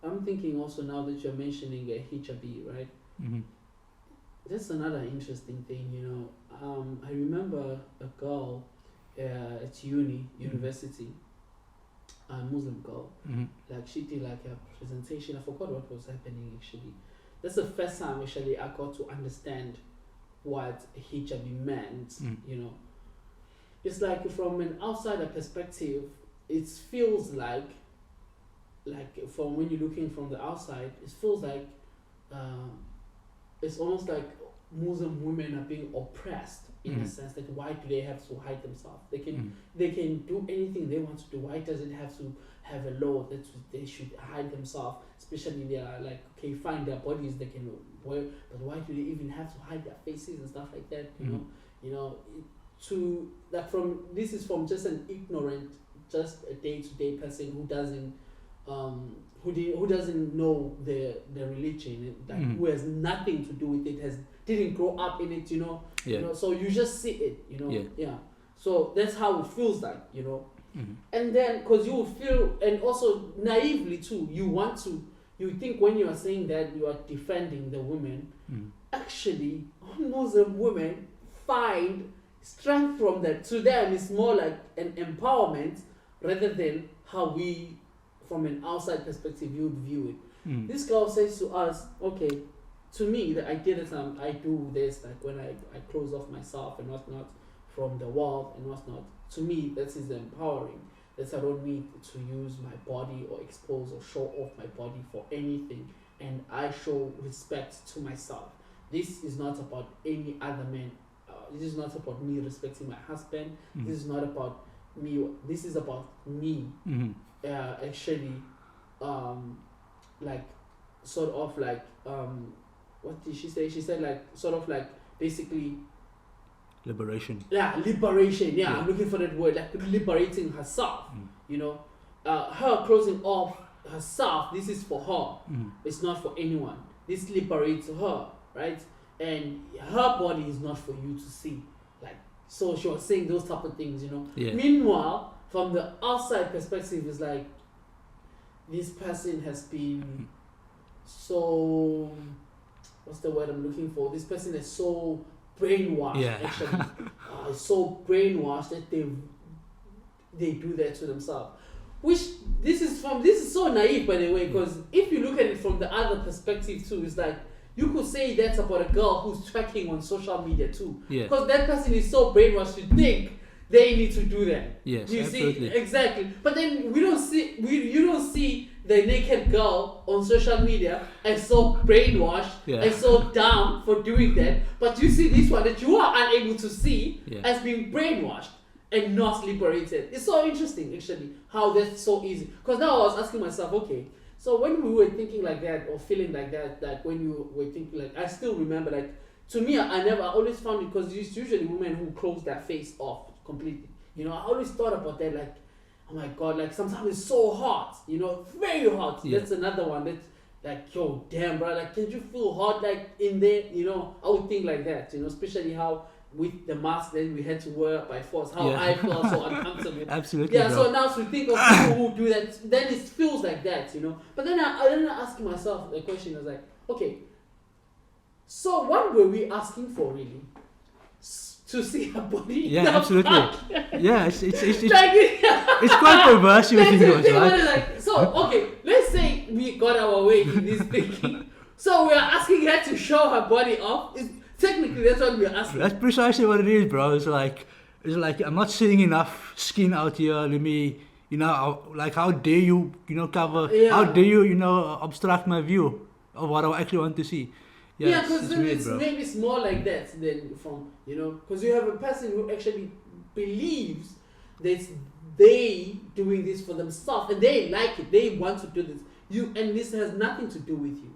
I'm thinking also now that you're mentioning a hijabi, right? Mm-hmm. That's another interesting thing, you know. I remember a girl at university, a Muslim girl. Mm-hmm. Like she did like a presentation. I forgot what was happening actually. That's the first time actually I got to understand what hijabi meant. Mm. You know, it's like from an outsider perspective, it feels like from when you're looking from the outside, it feels like it's almost like Muslim women are being oppressed in a sense that why do they have to hide themselves? They can do anything they want to do. Why does it have to have a law that they should hide themselves? Especially they are like, okay, fine, their bodies they can wear, but why do they even have to hide their faces and stuff like that? You know, to like from this is from just an ignorant, just a day-to-day person who doesn't who doesn't know the religion, like who has nothing to do with it, didn't grow up in it, you know. You know, so you just see it, you know. So that's how it feels like, you know. And then because you feel, and also naively too, you think when you are saying that you are defending the women, actually Muslim women find strength from that. To them it's more like an empowerment rather than how we from an outside perspective you would view it. This girl says to us, okay, to me the idea that I do this, like when I close off myself and whatnot from the world and whatnot, to me that is empowering. That I don't need to use my body or expose or show off my body for anything, and I show respect to myself. This is not about any other man. This is not about me respecting my husband. This is not about me. This is about me. Actually, like sort of like what did she say? She said like sort of like basically liberation. Liberation. I'm looking for that word, like liberating herself. You know, her closing off herself. This is for her. It's not for anyone. This liberates her, right? And her body is not for you to see. Like, so she was saying those type of things, you know. Meanwhile, from the outside perspective, it's like this person has been so, what's the word I'm looking for? This person is so brainwashed, actually. So brainwashed that they do that to themselves. Which this is so naive, by the way, because if you look at it from the other perspective too, it's like you could say that's about a girl who's tracking on social media too, because that person is so brainwashed to think they need to do that. Yes, you absolutely. see, exactly. But then you don't see the naked girl on social media as so brainwashed and so dumb for doing that. But you see this one that you are unable to see as being brainwashed and not liberated. It's so interesting, actually, how that's so easy. Because now I was asking myself, okay, so when we were thinking like that or feeling like that, like when you were thinking like, I still remember, like, to me, I always found it, because it's usually women who close their face off completely. You know, I always thought about that, like, oh my God, like sometimes it's so hot, you know, very hot. That's another one that's like, yo, damn, bro, like, can you feel hot, like, in there? You know, I would think like that, you know, especially how with the mask that we had to wear by force, how I felt so uncomfortable. Absolutely. Yeah, bro. So now to think of people who do that, then it feels like that, you know. But then I asked myself the question, I was like, okay, so what were we asking for really? To see her body? Yeah, absolutely. Yeah, it's quite perverse. Like, so okay, let's say we got our way in this thinking. So we are asking her to show her body off. Technically, that's what we are asking. That's precisely what it is, bro. It's like I'm not seeing enough skin out here. Let me, you know, like how dare you, you know, cover? How dare you, you know, obstruct my view of what I actually want to see? Yeah, because then maybe it's more like that than from, you know, because you have a person who actually believes that they doing this for themselves and they like it, they want to do this. And this has nothing to do with you.